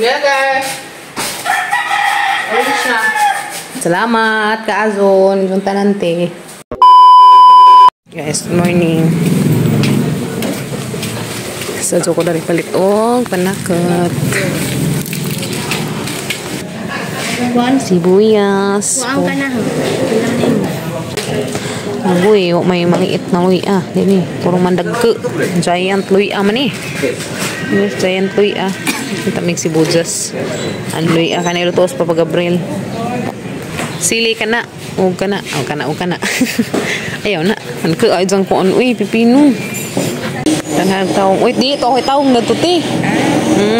Ya guys. Alis na. Salamat ka Azon. Junta nanti. Guys, good morning. Sadyo ko dari palit panakat. Sibuyas. Kuang ka na. Uy, may maliit na luya. Dini, puro mandagke. Giant luya man eh. Yes, giant luya. Kita mig sibuyas. Ang luya ka na ilutos pa pag-Abril. Sili ka na. Huwag ka na. Ayaw na. Ano ka ay dyan ko ano. Uy, pipino. Tanghang taong. Uy, di ito ako taong natuti.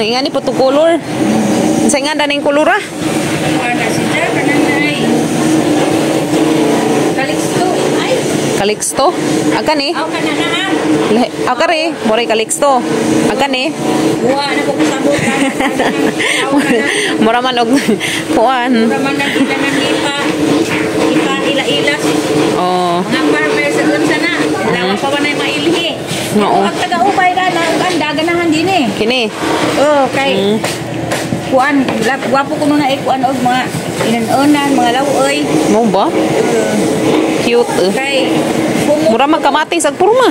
Ingani pa ito color. Sa nga daning color ah. Calixto? Akan eh? Aw ka na na. Akan eh? Moray Calixto. Akan eh? Buwa na ko kusabot ka. Mura man og kuan. Mura man lang kita ng ipa. Ipa ila-ilas. Oh. Mga farmer sa dun sana. Lawa pa ba na yung mailhi. Oo. Ang taga-upay ka na. Ang daganahan din eh. Kini? Oo, kay kuan. Wapo ko nuna kuan og mga inan-unan, mga lawoy. Mo ba? Cute. Kay Mura magkamati sa purma.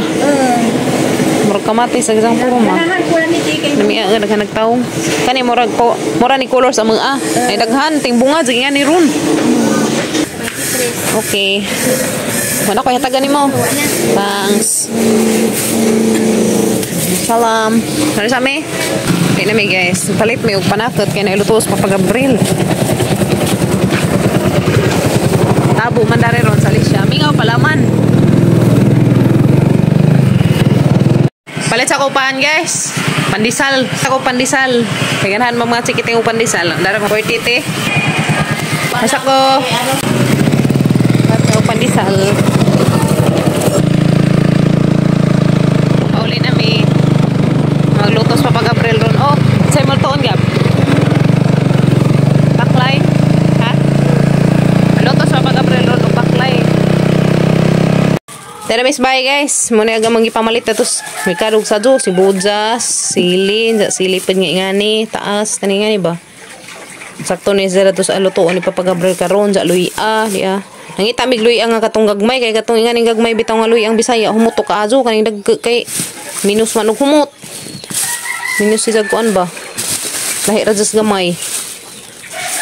Mura kamati sa isang purma. Ganahan ko lang ni Tiking. Nami ang nagtaong. Kani mura ni color sa mga ay daghan ting bunga jud nga ni ron. Okay. Wala ko hatagan nimo. Thanks. Salam. Ano sa me? Ay na mi guys. Palit mi og panakot kay nailutos pa pag-Abril. Tabo man dari ron sa Alicia. Mingaw palaman. Palit sa kupaan guys. Pandisal. Sa ko pandisal. Kaganahan mga chikiting pandisal. Dara ko 40 Masa ko. Sa pandisal. Pauli na mi. Maglutos pa pag-Abril ron. Oh, say mo toon gab. Baklay. Ha? Lutos pa pag-Abril ron og baklay. Tara miss bye guys. Muna aga mangipamalit atos may karog sa do sibuyas, sili, sili pud nga ingani, taas tani ngani ba. Sakto ni zera tos alutoon ni papag-Abril karon sa luya, dia. Nangita mig luya nga katong gagmay kay katong ingani gagmay bitaw nga luya ang Bisaya humutok ka azo kaning dag kay minus man og humot. Minus si kuan ba. Lahi ra just gamay.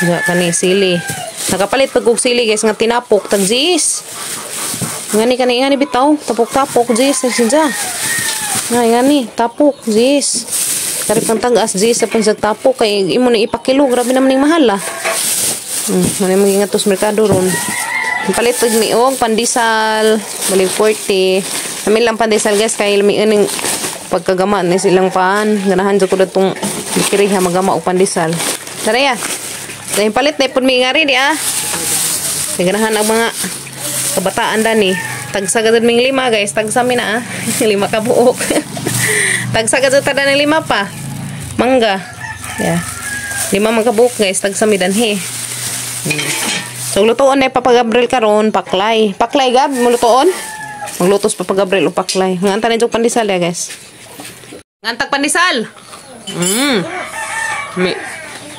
Ya kani sili. Nakapalit pag og sili guys nga tinapok tag jis. Ngani bitaw tapok jis sinja. Ngani tapok jis. Kari pang tagas jis sa pansag tapok kay imo na ipakilo grabe naman ning mahal ah. Mani mangingatos merkado ron. Palit pag mi og pandisal, bali 40. Amin lang pandisal guys kay lami ning pagkagama ni silang paan. Ganahan jud ko datong kiriha magama og pandisal. Tara ya. Dahil palit na pud mi ngari di ah. Kay ganahan ang mga kabataan dani. Tagsagad ming 5 guys, tagsami na ah. 5 ka buok. Tagsagad ta dani 5 pa. Mangga. Yeah. 5 man ka buok guys, tagsami danhi. So lutoon na papag-Abril karon, paklay. Paklay gab mo lutoon. Maglutos papag-Abril o paklay. Ngantan ni jog pandisal ya guys. Ngantag pandisal.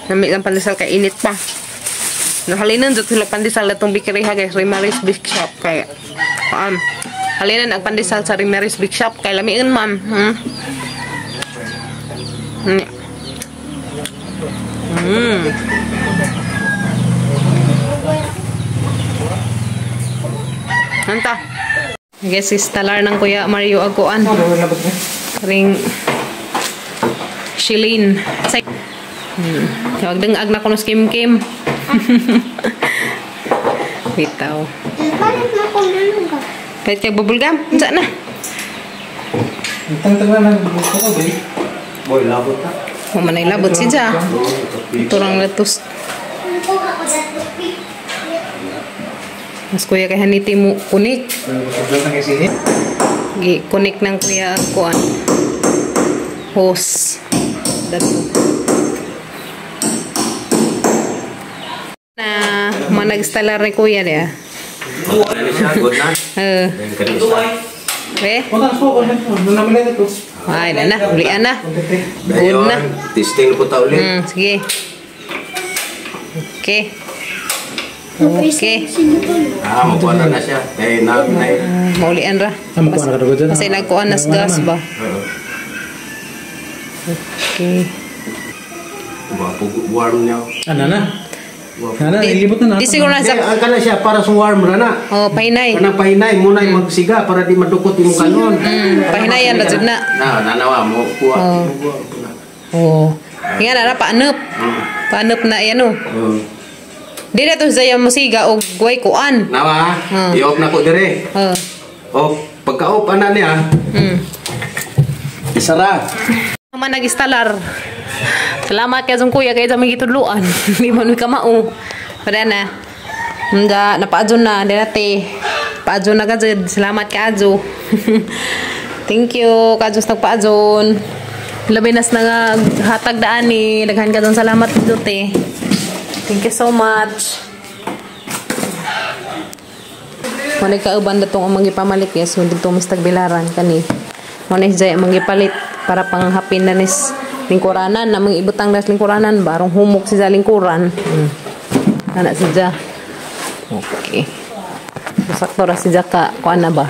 Nami lang pandisal kay init pa. Halinan jud sila pandisal datong bikiriha guys, Rimaris Big Shop kay halinan ang pandisal sa Rimaris Big Shop kay lamiin man. Nanta. Guys, installer ng Kuya Mario Aguan. Ring Shilin. Huwag dengag na ko no skim-kim. Bitaw. Kahit kay bubulgam, saan na? Tang-tang na gusto ko, babe. Boy, labot na. Manay labot si Ja. Turang letus. Mas kuya kay haniti mo kunik. Kunik ng kuya kuan. Hose. Dato. Na manag-installer ni kuya dia. Eh. Ay, na. Ulian na. Dayon, na. testing po ta ulit. Sige. Okay. Okay. Makuha na siya. Eh, Maulian ra. Makuha na kadugod dyan. Kasi nagkuhan nas gas ba? Okay. Warm niya. Ano na? Ilibot na na. Di siguro na sa... Ang kana siya para sa warm na na. Oh, pahinay. Kanang pahinay, muna yung magsiga para di madukot yung kanon. Pahinayan na dyan na. Nanawa mo. Kuha. Oh. Nga na, paanap. Paanap na yan o. Di na to sa musiga o guay kuan. Nawa, i-off na ko dire. Off. Pagka-off, ana niya. Isara. Naman nag-installer. Salamat kaya sa kuya kaya sa mga itudluan. Hindi mo kamao. Pada na. Hindi, napaadyon na. Hindi natin. Paadyon na kajud. Salamat ka adyo. Thank you. Kajud nagpaadyon. Labinas na hatag daan ni. Daghan ka dun salamat dito te. Thank you so much. Manay kauban na itong amang ipamalit yes. Hindi itong mistag bilaran kani. Manay siya amang ipalit para panghapin na nis lingkuranan. Namang ibutang nas lingkuranan. Barong humok siya lingkuran. Anak siya. Okay. Sakto ra siya ka. Kuan na ba?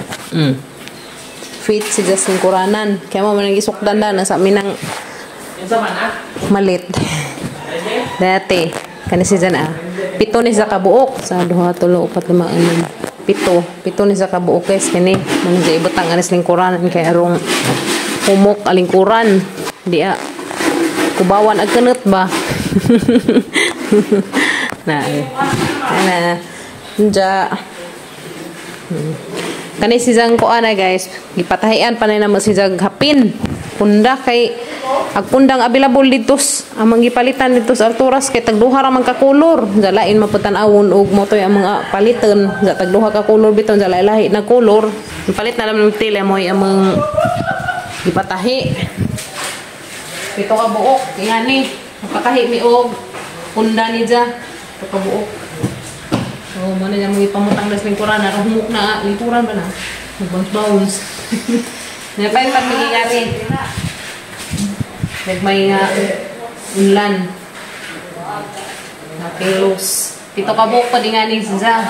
Fit siya sa lingkuranan. Kaya mo manang isukdan na sa amin ng malit. Dati. Kani si Jan pito ni sa kabuok sa 2, 3, 4, 5, 6 pito ni sa kabuok guys kani man di ibutang anis lingkuran kay arong humok alingkuran di kubawan ag kanut ba na ana ja kani si Jan ko ana guys gipatahian panay na mo si Jag hapin punda kay agpundang available ditos amang gipalitan ditos Arturas kay tagduha ra man ka color dalain maputan-awon og motoy ang mga paliton sa tagduha ka color biton dala lahi na color ipalit na lang tile mo amang gipatahi pito ka buok ingani patahi mi og punda ni ja pito ka buok so mo na mo ipamutang das lingkuran na humuk na lingkuran ba na bounce napay pag mangyayari may ulan na pelos pito ka buok pa di nga ning siya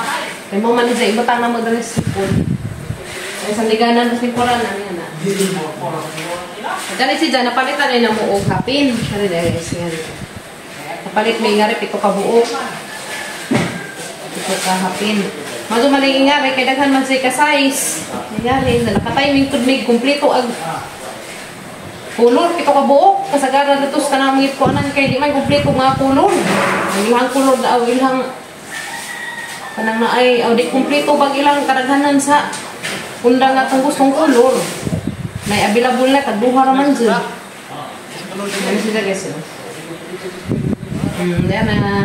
kaya mo man siya ibutang na magdalis sipon ay sa liganan na sipon na niya na dali siya napalitan na mo og hapin napalit may nga rin pito ka buok pito ka hapin maso maling nga rin kaya daghan man siya ka size nga rin nakatay kud may kumplito ag kulor pito ka buok kasagaran natos ka namang ikuanan kay di man kumpleto nga kulor ang ilang kulor na ilang kanang na ay di kumpleto bag ilang kadaghanan sa undang nga tong gustong kulor may available na tagduha ra man jud ano sila guys yan na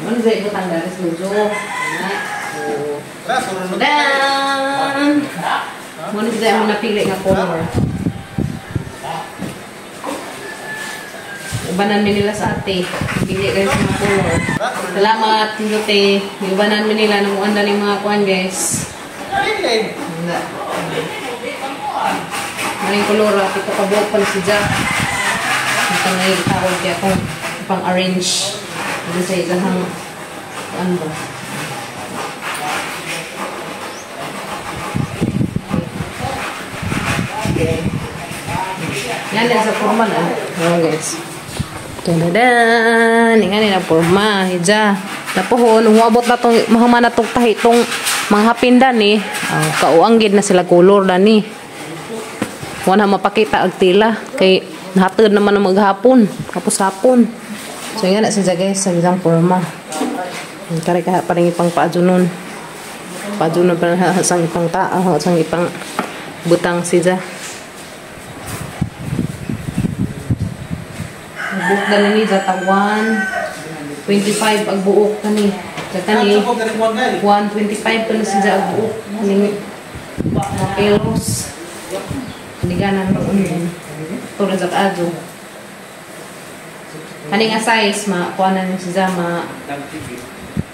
ano sa ibutang garis lujo dan mo ni sila mo napili nga color ibanan mi nila sa ate. Bili guys mga color. Salamat Tinote. Ibanan mi nila nang anda ning mga kuan guys. Maring color pito ka buok pala si Jack. Ito na yung tawag kaya kung pang arrange. Hindi sa isang ano ba. Okay. Yan lang sa formal guys. Tadadan, ingani na porma, hija. Tapohon, huwabot na tong mahaman na tong tahi tong mga hapindan ni. Kauanggid na sila color dani. Wala mapakita ag tila kay nahatod naman ang maghapon, kapos hapon. So yan na siya guys, sa isang porma. Kare ka pa ring ipang paajunon. Paajunon pa sang ipang tao, sang ipang butang siya. Buok na ni data 125 ang buok kani. Kani 125 pala siya ang buok. Kani pelos. Liganan mo unin. Tura sa adyo. Kani nga size kuanan siya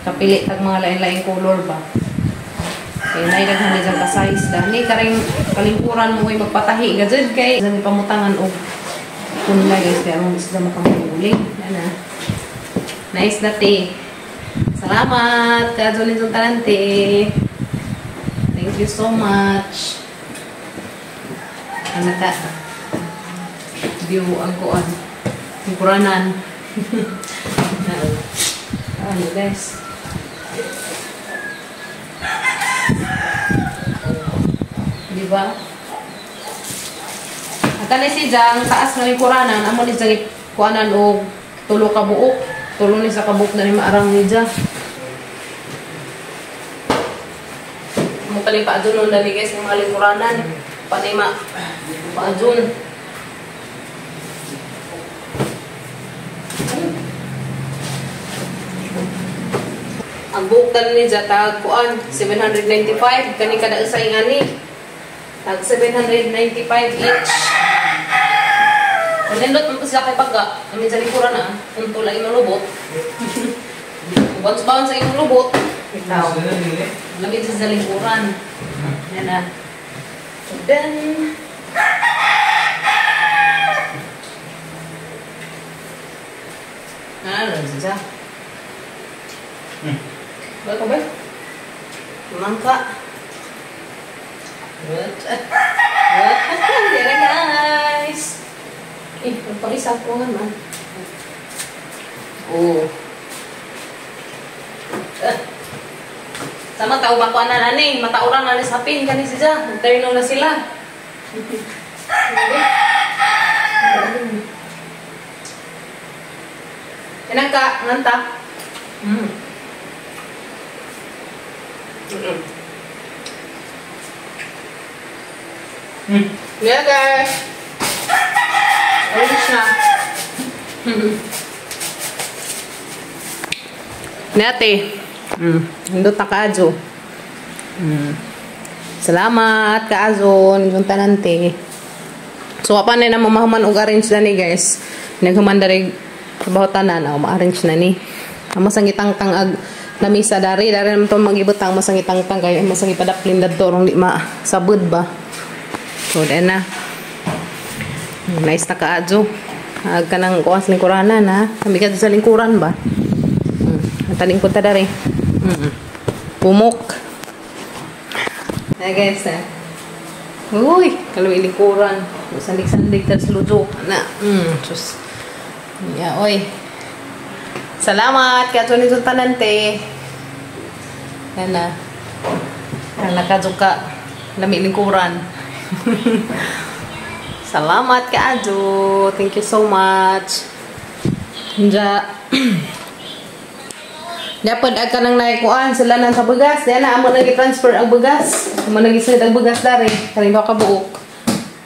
kapili tag mga lain-lain color ba. Kaya nailaghan niya dyan ka-size dani. Karing kalingkuran mo ay magpatahi. Gazid kay dyan pamutangan o kunla guys. Kaya mo gusto na makamuli. Yan na. Nice na te. Salamat. Kaya dyan itong talante. Thank you so much. Ano ka? View ang kuan. Yung kuranan. Ano guys? Diba? At na si Jang, taas na yung kuranan. Amo ni Jang kuanan o tulo ka buok. Tulo ni sa kabuk na ni maarang ni Jang. Amo pala pa adun nung dali guys ng mga lingkuranan. Panima. Pa-adun. Ang bukan ni Jatag kuan 795 kani kada usa ingani. Tag 795 each. Kanindot mo siya kay pagka, kami sa likuran na, unto lang imong lubot. Bounce sa imong lubot. Ikaw. Lamig sa likuran. Yan na. Then ano siya? Ba't ka ba? Mangka. What? Hindi na guys. Pag-isa ko naman. Oh. Sama tao ba ko na nani? Matauran na ni sapin kani siya. Magtarino na sila. Yan ka, nganta. Yeah guys. Ayos na. Nate. Hindot na ka-azo. Salamat ka-azo. Nindot tanante. So, apa na mamahaman og arrange na ni guys. Naghuman dari trabaho tanan. Ma-arrange na ni. Masangitang-tang ag lamisa dari naman ito mag-ibutang masangitang-tang kayo. Masangipadap lindad to. Rong di masabud ba. So, then na. Nice na ka-azo. Ag ka ng kuwas lingkuranan ha. Kami ka sa lingkuran ba? Taling punta dari. Pumok. Na guys ha. Uy, kaluwi lingkuran. Sandig-sandig sa lujo. Na. Sus. Yeah, oy. Salamat kaya ito nito tanante. Yan na. Ang nakadyo ka. Lami lingkuran. Salamat ka Ado. Thank you so much. Dapat agka nang naikuan sila nang sa bugas. Yan na amo nang i-transfer ang bugas. Amo nang i-send ang bugas dari. Karin ba ka buok.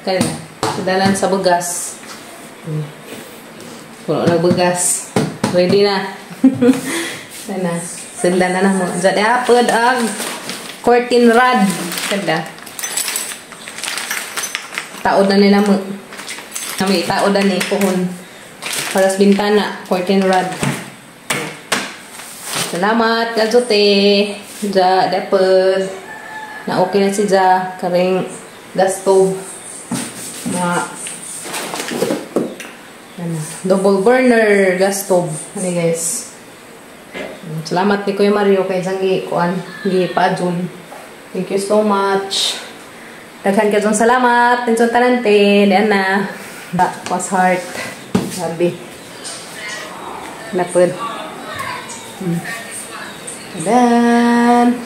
Kaya na. Sila nang sa bugas. Puno na bugas. Ready na. Yan na. Sila na na mo. Jadi apod ang curtain rod. Kada. Taod na nila mo. Kami taod na ni pohon. Para sa bintana. Curtain rod. Salamat kajote. Ja dapat na okay na si Ja karing gas stove. Na double burner gas stove. Ano guys? Salamat ni Kuya Mario kay Zangi kuan gi paadun. Thank you so much. Daghan ka dyan salamat. Tinson tanante. Diyan na. Was heart. Sabi. Napod. Dan.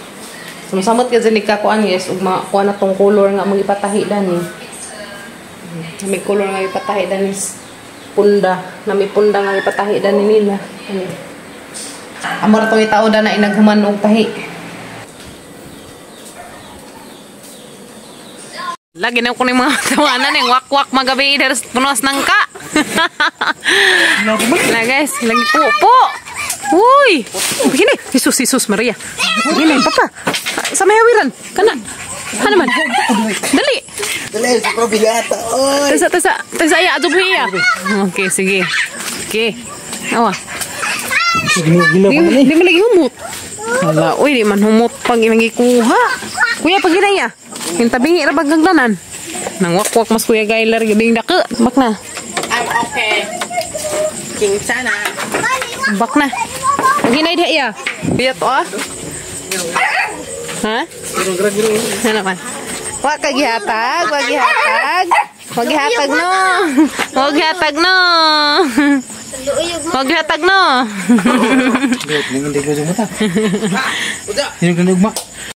Sumasamot ka dyan ikakuan yes. Ug makuha na tong color nga magipatahi dan eh. May color nga ipatahi dan is punda. Na may punda nga ipatahi dan nila. Amor to itao da na inaghuman og tahi. Lagi na ko ng mga tawanan yung wak-wak magabi dari punos ng ka. Na guys, lagi po. Uy! Begini, Jesus Maria. Begini, papa. Sa may hawiran. Kana. Ano man? Dali. Dali, sa probigata. Tasa ya, adobo iya. Okay, sige. Okay. Awa. Di mo lagi humot. Hala, uy, di man humot pag inang ikuha. Kuya, pagi na ya. Yung tabingi ra bagagdanan. Nang wakwak mas Kuya Gayler giding dake. Bak na. I'm okay. King sana. Bak na. Pagi na dia ya. Kuya to ah. Ha? Ano man? Wa kagihatag, wagihatag. Wagihatag no. Wagihatag no. Wagihatag no. Hindi ko mata. Hindi ko